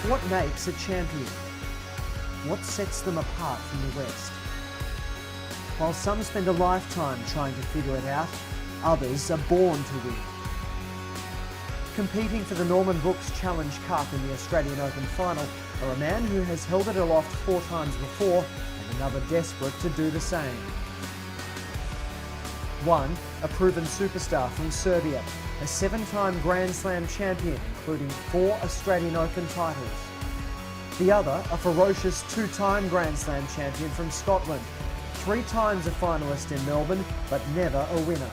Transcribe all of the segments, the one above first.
What makes a champion? What sets them apart from the rest? While some spend a lifetime trying to figure it out, others are born to win. Competing for the Norman Brooks Challenge Cup in the Australian Open final are a man who has held it aloft 4 times before and another desperate to do the same. One, a proven superstar from Serbia, a 7-time Grand Slam champion, including 4 Australian Open titles. The other, a ferocious 2-time Grand Slam champion from Scotland, 3 times a finalist in Melbourne, but never a winner.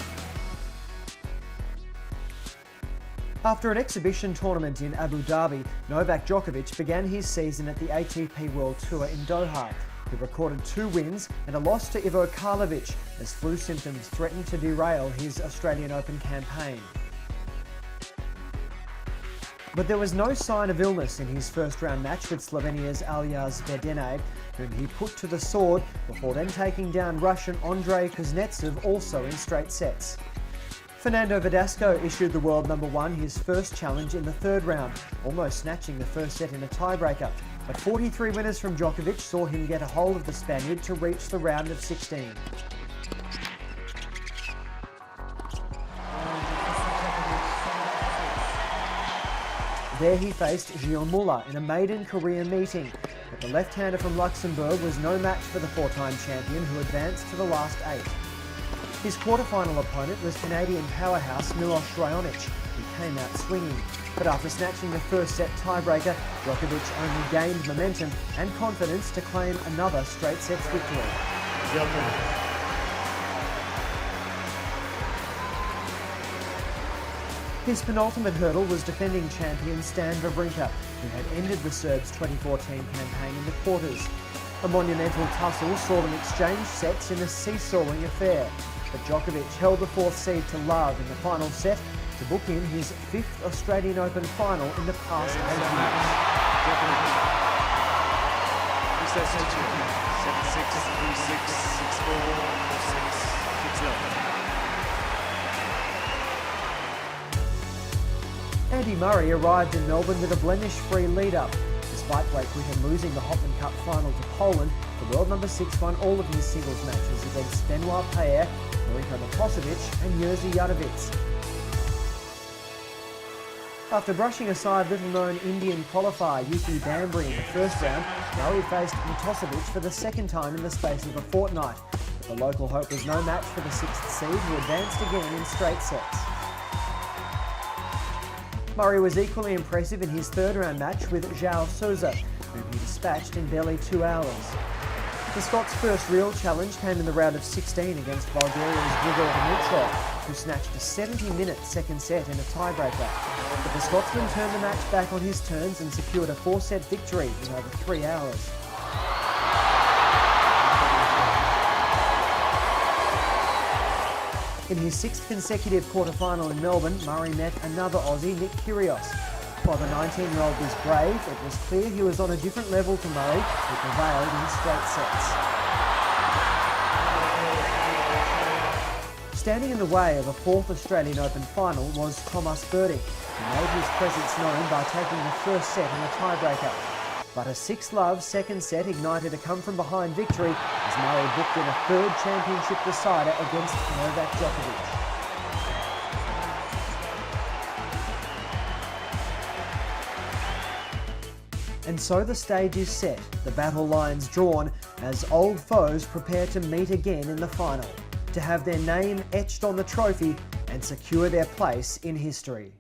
After an exhibition tournament in Abu Dhabi, Novak Djokovic began his season at the ATP World Tour in Doha. He recorded 2 wins and a loss to Ivo Karlovic as flu symptoms threatened to derail his Australian Open campaign. But there was no sign of illness in his first-round match with Slovenia's Alja Zvedene, whom he put to the sword before then taking down Russian Andrei Kuznetsov also in straight sets. Fernando Verdasco issued the world number 1 his first challenge in the 3rd round, almost snatching the first set in a tiebreaker. But 43 winners from Djokovic saw him get a hold of the Spaniard to reach the round of 16. There he faced Gilles Muller in a maiden career meeting, but the left-hander from Luxembourg was no match for the 4-time champion who advanced to the last 8. His quarter-final opponent was Canadian powerhouse Milos Raonic, who came out swinging. But after snatching the first set tiebreaker, Djokovic only gained momentum and confidence to claim another straight sets victory. His penultimate hurdle was defending champion Stan Wawrinka, who had ended the Serbs' 2014 campaign in the quarters. A monumental tussle saw them exchange sets in a seesawing affair, but Djokovic held the 4th seed to love in the final set to book in his 5th Australian Open final in the past 8 years. 7-6, 3-6, 6-4, 6-6, 6-0. Andy Murray arrived in Melbourne with a blemish-free lead-up. Despite Great Britain losing the Hopman Cup final to Poland, the world number 6 won all of his singles matches against Benoit Paire, Mariko Nikosevic and Jerzy Jadowitz. After brushing aside little-known Indian qualifier Yuki Bambry in the first round, Murray faced Nikosevic for the 2nd time in the space of a fortnight. But the local hope was no match for the 6th seed, who advanced again in straight sets. Murray was equally impressive in his 3rd round match with João Sousa, whom he dispatched in barely 2 hours. The Scots' first real challenge came in the round of 16 against Bulgaria's Grigor Dimitrov, who snatched a 70-minute 2nd set in a tiebreaker. But the Scotsman turned the match back on his terms and secured a 4-set victory in over 3 hours. In his 6th consecutive quarter-final in Melbourne, Murray met another Aussie, Nick Kyrgios. While the 19-year-old was brave, it was clear he was on a different level to Murray, who prevailed in straight sets. Standing in the way of a 4th Australian Open final was Thomas Berdych, who made his presence known by taking the first set in a tiebreaker. But a 6-love 2nd set ignited a come-from-behind victory as Murray booked in a 3rd championship decider against Novak Djokovic. And so the stage is set, the battle lines drawn, as old foes prepare to meet again in the final, to have their name etched on the trophy and secure their place in history.